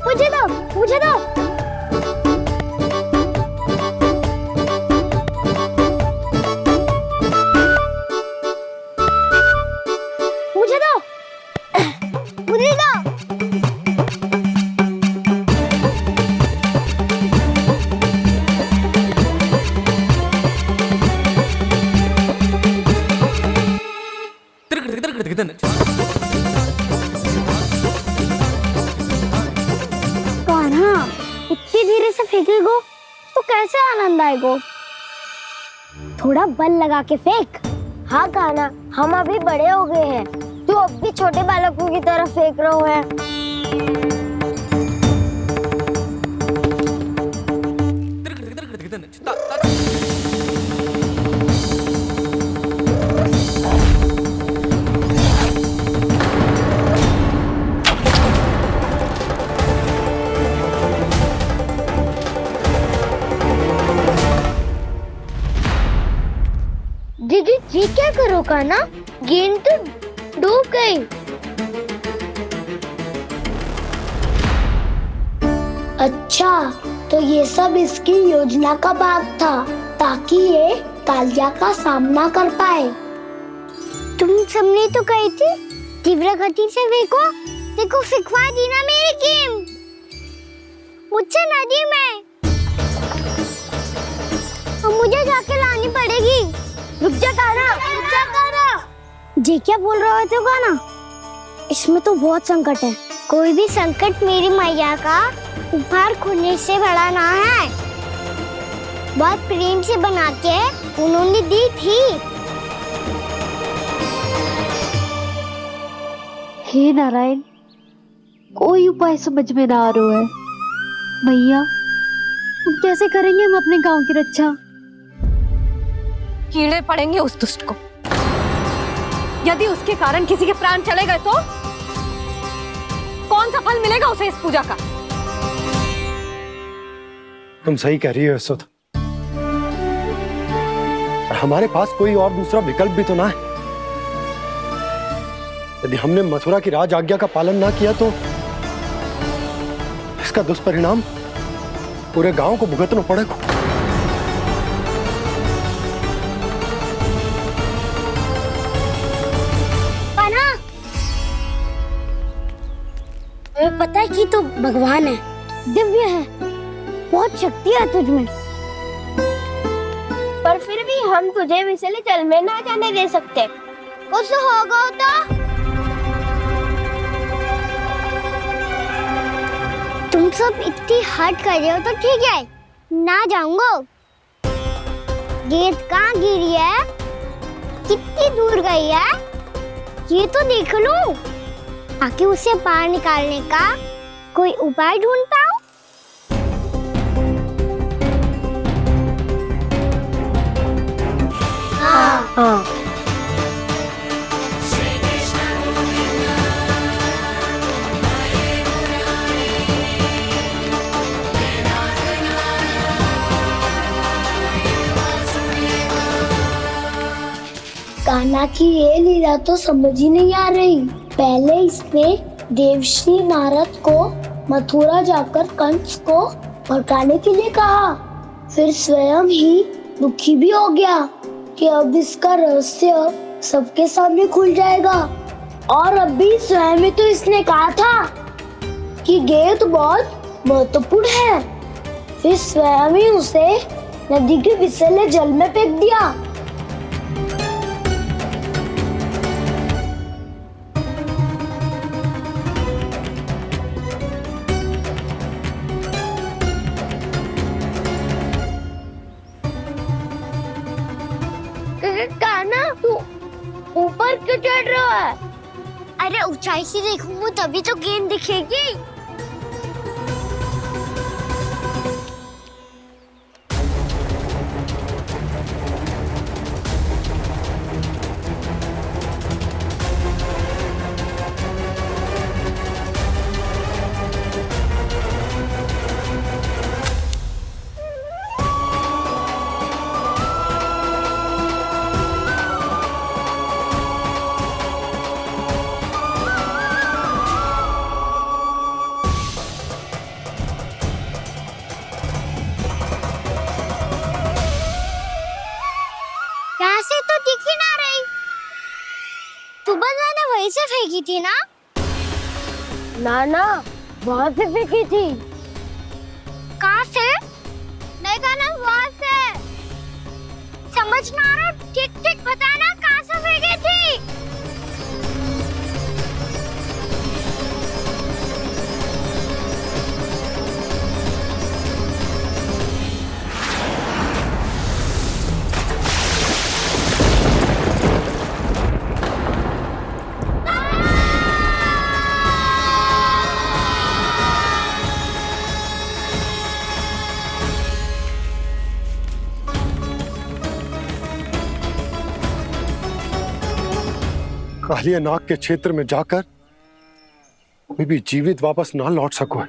[SPEAKER 2] मुझे दो। मुझे दो। मुझे दो। कान्हा, इतनी धीरे से फेंकेगो तो कैसे आनंद आएगो? थोड़ा बल लगा के फेंक। हाँ कान्हा, हम अभी बड़े हो गए हैं, तू अब भी छोटे बालकों की तरह फेंक रहा है। दीदी, ये क्या करो कान्हा? गेंद तो डूब गई। अच्छा, तो ये सब इसकी योजना का भाग था, ताकि ये कालिया का सामना कर पाए। तुम सबने तो कही थी तीव्र गति से फेंको। देखो, फिकवा दी ना मेरी गेंद मुझसे नदी में। अब मुझे जाके लानी पड़ेगी। रुक जा कान्हा, रुक जा कान्हा। जे क्या बोल रहे थे कान्हा? इसमें तो बहुत संकट है। कोई भी संकट मेरी मैया का उपहार खोने से बड़ा ना है। बहुत प्रेम से बना के उन्होंने दी थी।
[SPEAKER 1] हे नारायण, कोई उपाय समझ में ना आ रहा है। भैया, अब कैसे करेंगे हम अपने गांव की रक्षा? कीड़े पड़ेंगे उस दुष्ट को। यदि उसके कारण किसी के प्राण चले गए तो कौन सा फल मिलेगा उसे इस पूजा का?
[SPEAKER 3] तुम सही कह रही हो यशोदा। और हमारे पास कोई और दूसरा विकल्प भी तो ना है। यदि हमने मथुरा की राज आज्ञा का पालन ना किया तो इसका दुष्परिणाम पूरे गांव को भुगतना पड़ेगा।
[SPEAKER 2] पता है कि तो भगवान है, दिव्य है, बहुत शक्ति है तुझमें। पर फिर भी हम तुझे विषैले जल में ना जाने दे सकते। कुछ होगा तो तुम तुम सब इतनी हट कर रहे हो तो ठीक है, ना जाऊंगा। गेंद कहाँ गिरी है, कितनी दूर गई है, ये तो देख लो, ताकि उसे बाहर निकालने का कोई उपाय ढूंढ पाओ।
[SPEAKER 1] हाँ।
[SPEAKER 2] कान्हा की ये लीला तो समझ ही नहीं आ रही। पहले इसने देवश्री नारद को मथुरा जाकर कंस को भगाने के लिए कहा, फिर स्वयं ही दुखी भी हो गया कि अब इसका रहस्य सबके सामने खुल जाएगा। और अभी स्वयं ही तो इसने कहा था कि गेंद बहुत महत्वपूर्ण है, फिर स्वयं ही उसे नदी के विषैले जल में फेंक दिया। कान्हा, तू ऊपर क्यों चढ़ रहा है? अरे ऊंचाई से देखूंगा तभी तो गेंद दिखेगी। यहाँ से तो दिख ही ना रही। सुबह मैंने वहीं से फेंकी थी ना? ना, वहाँ से फेंकी थी। कहाँ से? नहीं कहना वहाँ से। समझ ना आ रहा, ठीक बताना कहाँ से फेंकी थी?
[SPEAKER 3] कालिया नाग के क्षेत्र में जाकर कोई भी जीवित वापस ना लौट सको।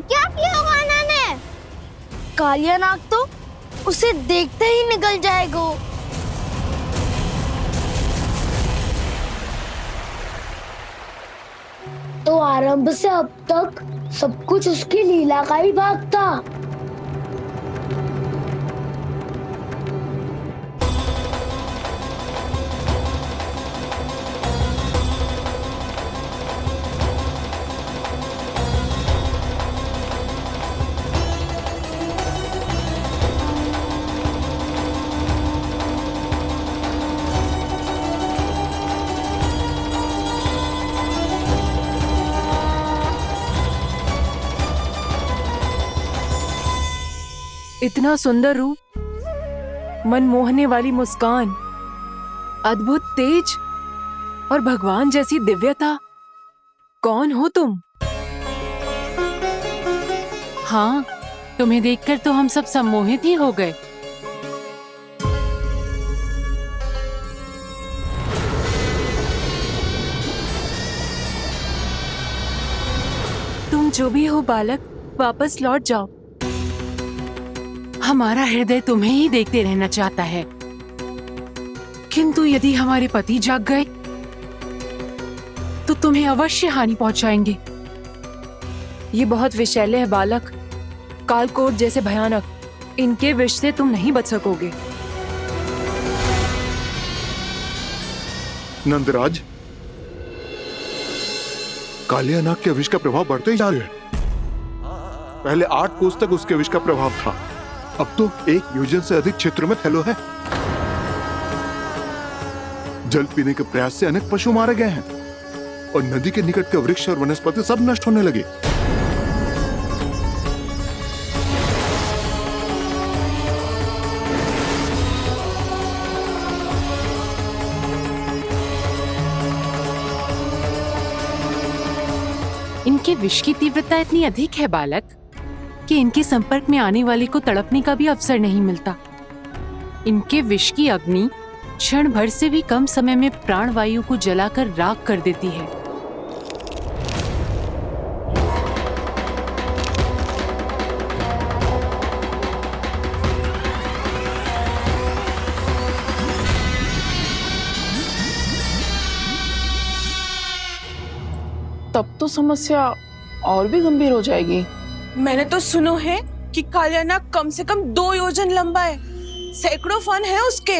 [SPEAKER 2] क्या किया कान्हा ने? कालिया नाग तो उसे देखते ही निकल जाएगा। तो आरंभ से अब तक सब कुछ उसकी लीला का ही भाग था।
[SPEAKER 14] इतना सुंदर रूप, मनमोहने वाली मुस्कान, अद्भुत तेज और भगवान जैसी दिव्यता। कौन हो तुम?
[SPEAKER 17] हाँ, तुम्हें देखकर तो हम सब सम्मोहित ही हो गए।
[SPEAKER 14] तुम जो भी हो बालक, वापस लौट जाओ।
[SPEAKER 17] हमारा हृदय तुम्हें ही देखते रहना चाहता है, किंतु यदि हमारे पति जाग गए तो तुम्हें अवश्य हानि पहुंचाएंगे।
[SPEAKER 14] ये बहुत विषैले है बालक, कालकोट जैसे भयानक। इनके विष से तुम नहीं बच सकोगे।
[SPEAKER 18] नंदराज, कालिया नाग के विष का प्रभाव बढ़ते ही जा रहा है। पहले 8 कोस तक उसके विष का प्रभाव था, अब तो 1 योजन से अधिक क्षेत्र में फैलो है। जल पीने के प्रयास से अनेक पशु मारे गए हैं और नदी के निकट के वृक्ष और वनस्पति सब नष्ट होने लगे।
[SPEAKER 17] इनके विष की तीव्रता इतनी अधिक है बालक कि इनके संपर्क में आने वाले को तड़पने का भी अवसर नहीं मिलता। इनके विष की अग्नि क्षण भर से भी कम समय में प्राणवायु को जलाकर राख कर देती है।
[SPEAKER 15] तब तो समस्या और भी गंभीर हो जाएगी।
[SPEAKER 14] मैंने तो सुनो है कि कालिया नाग कम से कम 2 योजन लंबा है, सैकड़ों फन है उसके।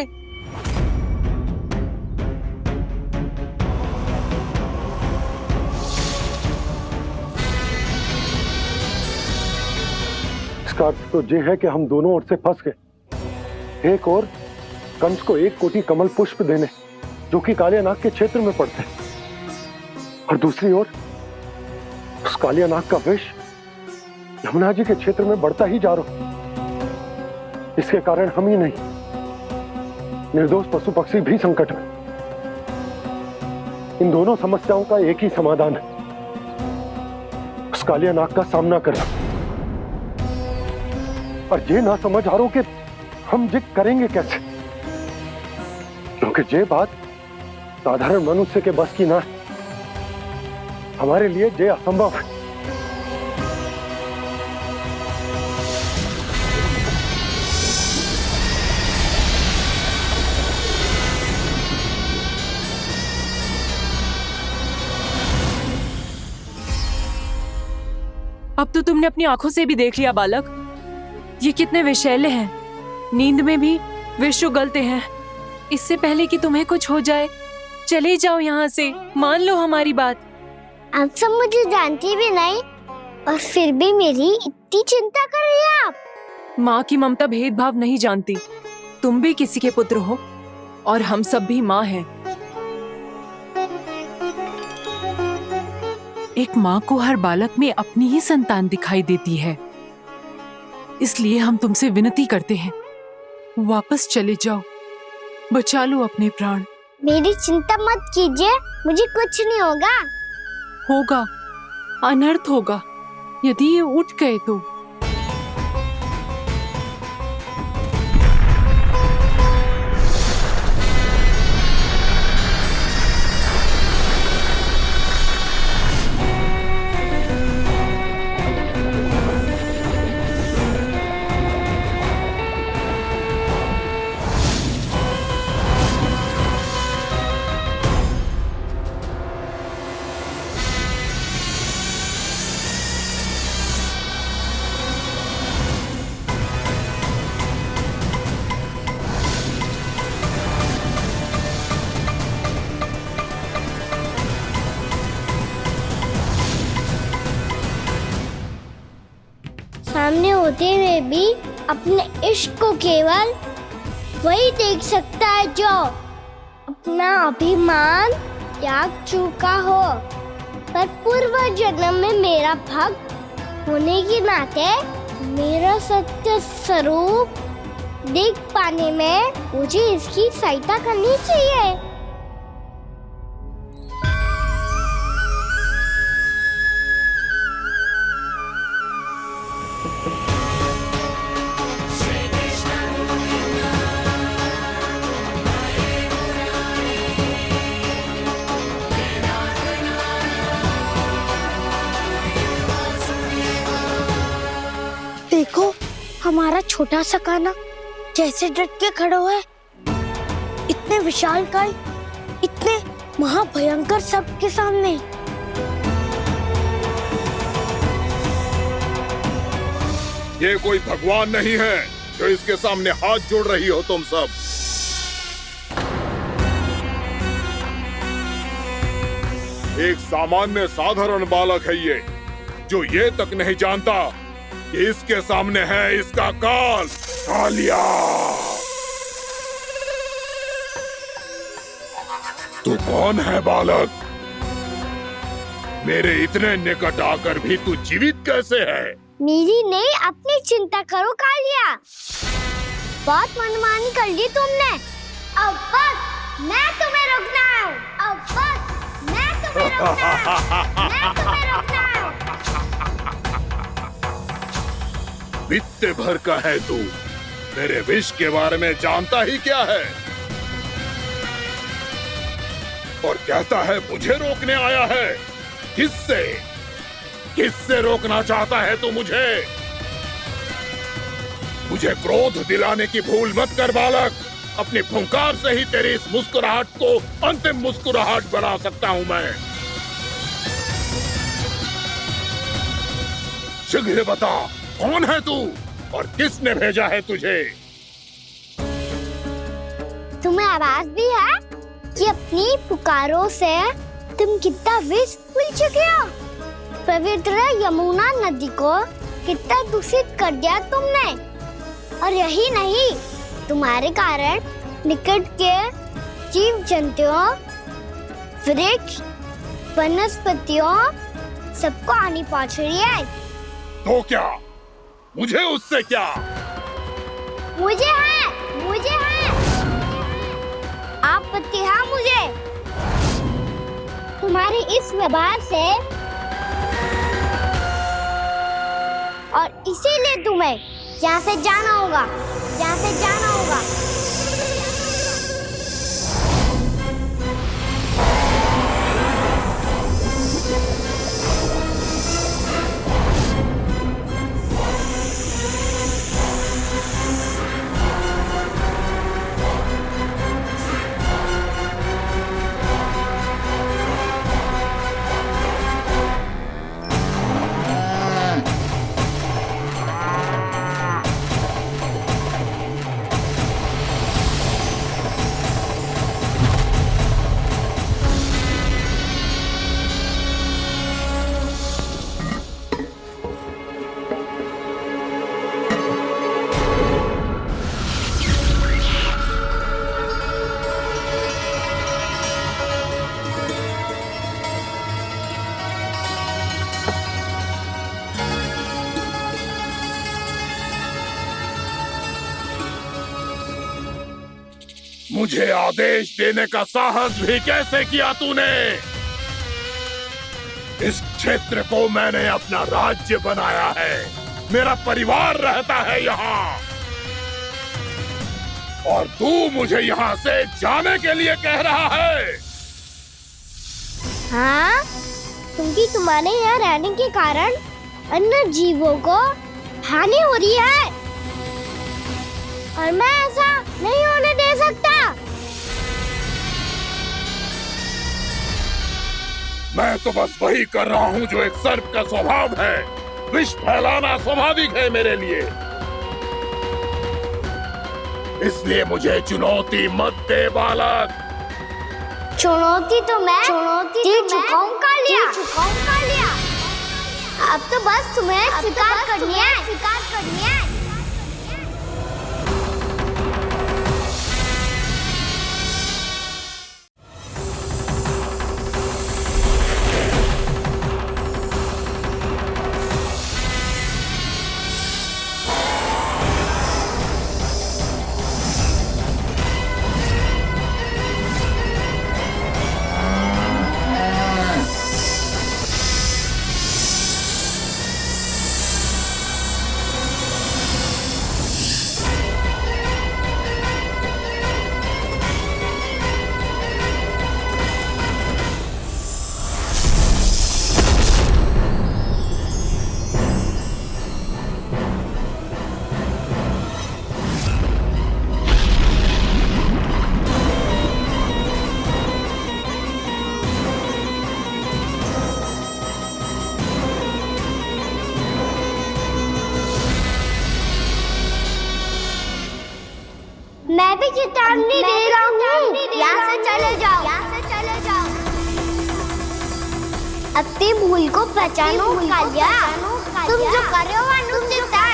[SPEAKER 3] इसका अर्थ तो ये है कि हम दोनों ओर से फंस गए। एक और कंस को 1 कोटि कमल पुष्प देने जो कि कालिया नाग के क्षेत्र में पड़ते हैं, और दूसरी ओर उस कालिया नाग का विष यमुना जी के क्षेत्र में बढ़ता ही जा रहा। इसके कारण हम ही नहीं, निर्दोष पशु पक्षी भी संकट में। इन दोनों समस्याओं का एक ही समाधान है, उस कालिया नाग का सामना करना। और ये ना समझ आ रहा कि हम ये करेंगे कैसे, क्योंकि ये बात साधारण मनुष्य के बस की ना है। हमारे लिए ये असंभव है।
[SPEAKER 14] अब तो तुमने अपनी आंखों से भी देख लिया बालक, ये कितने विषैले हैं। नींद में भी विष उगलते हैं। इससे पहले कि तुम्हें कुछ हो जाए, चले जाओ यहाँ से, मान लो हमारी बात।
[SPEAKER 2] आप सब मुझे जानती भी नहीं और फिर भी मेरी इतनी चिंता कर रही हैं आप।
[SPEAKER 14] माँ की ममता भेदभाव नहीं जानती। तुम भी किसी के पुत्र हो और हम सब भी माँ हैं।
[SPEAKER 17] एक माँ को हर बालक में अपनी ही संतान दिखाई देती है, इसलिए हम तुमसे विनती करते हैं, वापस चले जाओ, बचा लो अपने प्राण।
[SPEAKER 2] मेरी चिंता मत कीजिए, मुझे कुछ नहीं होगा।
[SPEAKER 17] होगा, अनर्थ होगा यदि ये उठ गए तो।
[SPEAKER 2] सामने होते हुए भी अपने इश्क को केवल वही देख सकता है जो अपना अभिमान त्याग चुका हो, पर पूर्व जन्म में मेरा भक्त होने के नाते मेरा सत्य स्वरूप देख पाने में मुझे इसकी सहायता करनी चाहिए। देखो हमारा छोटा सा कान्हा कैसे डट के खड़ा हुआ है। इतने विशालकाय, इतने महाभयंकर सबके सामने।
[SPEAKER 18] ये कोई भगवान नहीं है जो इसके सामने हाथ जोड़ रही हो तुम सब। एक सामान्य साधारण बालक है ये, जो ये तक नहीं जानता कि इसके सामने है इसका काल, कालिया। तू कौन है बालक? मेरे इतने निकट आकर भी तू जीवित कैसे है?
[SPEAKER 2] मेरी नहीं, अपनी चिंता करो कालिया। बहुत मनमानी कर ली तुमने। अब बस मैं तुम्हें रोकना हूँ। अब बस मैं तुम्हें रोकना हूँ। मैं तुम्हें रोकना हूँ।
[SPEAKER 18] वित्त भर का है तू, मेरे विष के बारे में जानता ही क्या है? और कहता है मुझे रोकने आया है। किससे? किससे रोकना चाहता है तू मुझे? मुझे क्रोध दिलाने की भूल मत कर बालक। अपनी फुंकार से ही तेरी इस मुस्कुराहट को अंतिम मुस्कुराहट बना सकता हूं मैं। शीघ्र बता, कौन है तू और किसने भेजा है तुझे?
[SPEAKER 2] तुम्हें आवाज भी है कि अपनी पुकारों से तुम कितना विष भूल चुके हो। पवित्र यमुना नदी को कितना दूषित कर दिया तुमने। और यही नहीं, तुम्हारे कारण निकट के जीव जंतुओं, वृक्ष, वनस्पतियों सबको हानि पहुंच रही है।
[SPEAKER 18] तो क्या? मुझे उससे क्या?
[SPEAKER 2] मुझे है आपत्ति है मुझे तुम्हारे इस व्यवहार से, और इसीलिए तुम्हें यहाँ से जाना होगा। यहाँ से जाना होगा।
[SPEAKER 18] मुझे आदेश देने का साहस भी कैसे किया तूने? इस क्षेत्र को मैंने अपना राज्य बनाया है। मेरा परिवार रहता है यहाँ, और तू मुझे यहाँ से जाने के लिए कह रहा है?
[SPEAKER 2] हाँ, क्योंकि तुम्हारे यहाँ रहने के कारण अन्य जीवों को हानि हो रही है, और मैं ऐसा नहीं होने दे सकता।
[SPEAKER 18] मैं तो बस वही कर रहा हूँ जो एक सर्प का स्वभाव है। विष फैलाना स्वाभाविक है मेरे लिए। इसलिए मुझे चुनौती मत दे बालक।
[SPEAKER 2] चुनौती तो मैं दे चुका हूँ कालिया। अब तो बस तुम्हें स्वीकार करनी है। चांदनी दे रहा हूँ, यहाँ से चले जाओ, यहाँ से चले जाओ। अपनी भूल को पहचानो कालिया, तुम जो कर रहे हो अनुचित है।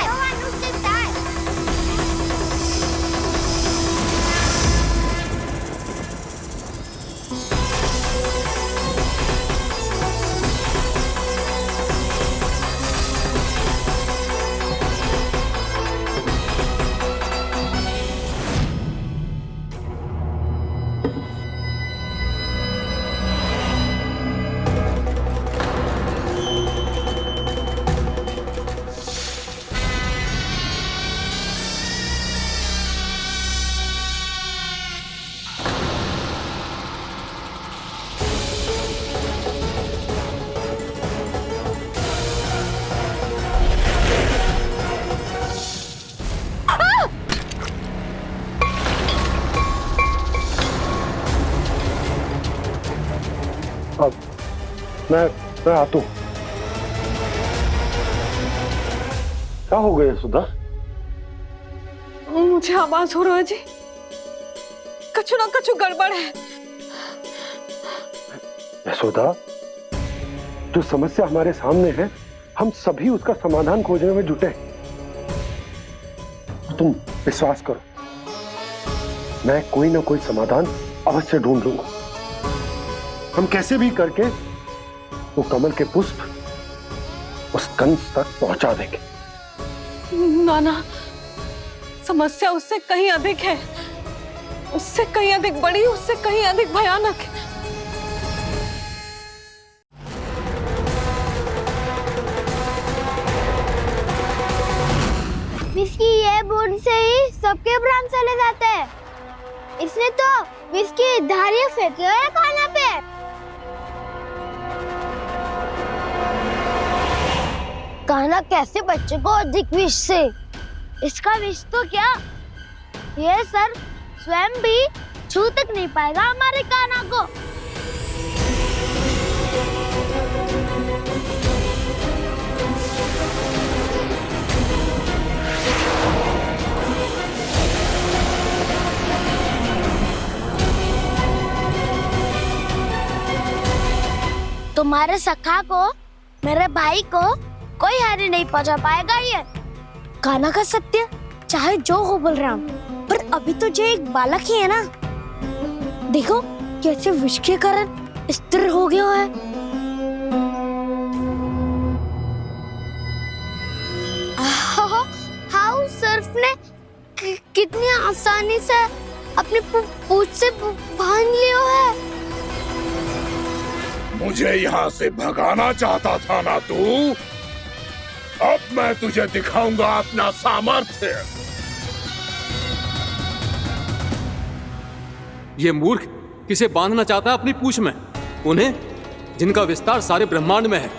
[SPEAKER 3] मैं आता हूँ। क्या हो गया सुधा?
[SPEAKER 14] मुझे आवाज हो रहा है जी, कछु ना कछु गड़बड़ है।
[SPEAKER 3] यशोदा, जो समस्या हमारे सामने है, हम सभी उसका समाधान खोजने में जुटे हैं। तुम विश्वास करो, मैं कोई ना कोई समाधान अवश्य ढूंढ लूंगा। हम कैसे भी करके वो कमल के पुष्प उस कंस तक पहुंचा देंगे।
[SPEAKER 14] नाना, समस्या उससे कहीं अधिक है, उससे कहीं अधिक बड़ी, उससे कहीं अधिक भयानक है।
[SPEAKER 2] विस्की ये बूंद से ही सबके प्राण चले जाते हैं। इसने तो विस्की धारियां फेंकी है खाना पे। कान्हा कैसे बच्चे को अधिक विष से? इसका विष तो क्या, ये सर स्वयं भी छू तक नहीं पाएगा हमारे कान्हा को। तुम्हारे सखा को, मेरे भाई को कोई हानि नहीं पहुंचा पाएगा। ये कान्हा का सत्य चाहे जो हो बलराम, पर अभी तो जो एक बालक ही है ना। देखो कैसे विष के कारण स्थिर हो गया है। हाउ सर्फ ने कितनी आसानी से अपनी पूंछ से बांध लिया है।
[SPEAKER 18] मुझे यहाँ से भगाना चाहता था ना तू? अब मैं तुझे दिखाऊंगा अपना सामर्थ्य।
[SPEAKER 5] ये मूर्ख किसे बांधना चाहता है अपनी पूंछ में? उन्हें जिनका विस्तार सारे ब्रह्मांड में है,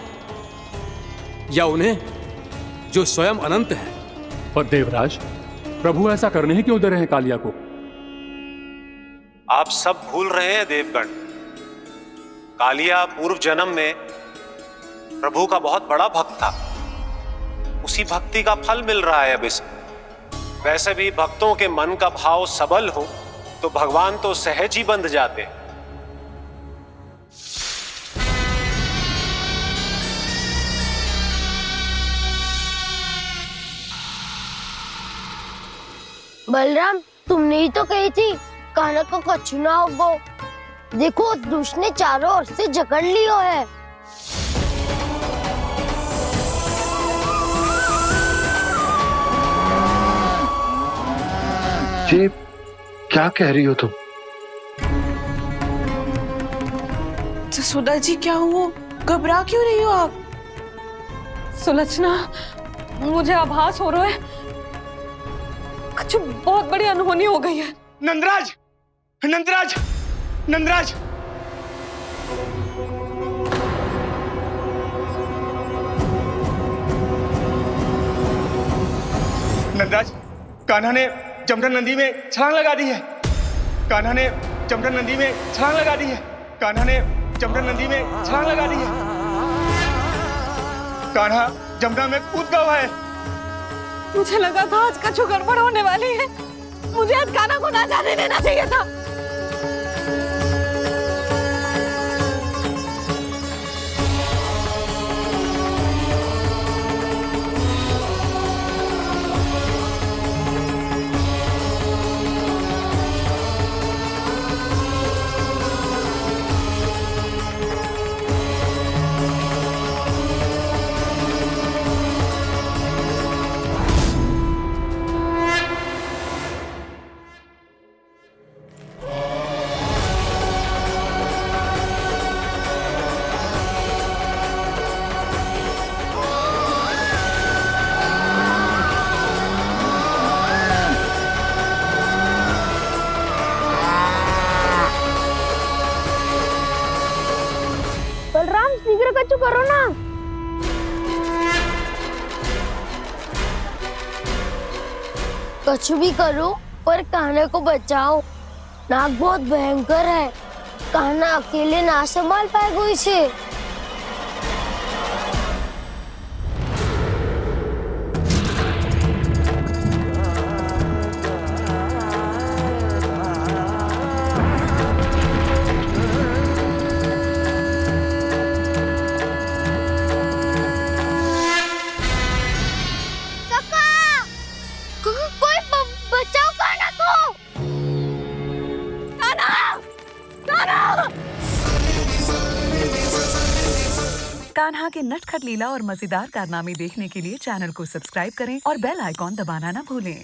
[SPEAKER 5] या उन्हें जो स्वयं अनंत है?
[SPEAKER 12] पर देवराज, प्रभु ऐसा करने ही क्यों दे रहे हैं कालिया को?
[SPEAKER 10] आप सब भूल रहे हैं देवगण, कालिया पूर्व जन्म में प्रभु का बहुत बड़ा भक्त था। उसी भक्ति का फल मिल रहा है अब इसे। वैसे भी भक्तों के मन का भाव सबल हो तो भगवान तो सहज ही बंध जाते।
[SPEAKER 2] बलराम, तुमने ही तो कही थी कान्हा को कछु ना होगो। देखो उस दुष्ट ने चारों ओर से जकड़ लियो है।
[SPEAKER 3] ये क्या कह रही हो तुम?
[SPEAKER 14] जसोदा जी, क्या हुआ? घबरा क्यों रही हो आप? सुलक्षणा, मुझे आभास हो रहा है कुछ बहुत बड़ी अनहोनी हो गई है।
[SPEAKER 19] नंदराज, नंदराज, नंदराज, नंदराज, कान्हा ने जमदग्नि नदी में छलांग लगा दी है। कान्हा ने जमदग्नि नदी में छलांग लगा दी है। कान्हा ने जमदग्नि नदी में छलांग लगा दी है। कान्हा जमुना में कूद गया है।
[SPEAKER 14] मुझे लगा था आज कछु गड़बड़ होने वाली है। मुझे आज कान्हा को ना जाने देना चाहिए था।
[SPEAKER 2] बलराम शीघ्र कछु करो ना। कछु भी करो पर कान्हा को बचाओ। नाग बहुत भयंकर है, कान्हा अकेले ना संभाल पाएगा इसे।
[SPEAKER 20] कान्हा के नटखट लीला और मजेदार कारनामे देखने के लिए चैनल को सब्सक्राइब करें और बेल आइकॉन दबाना ना भूलें।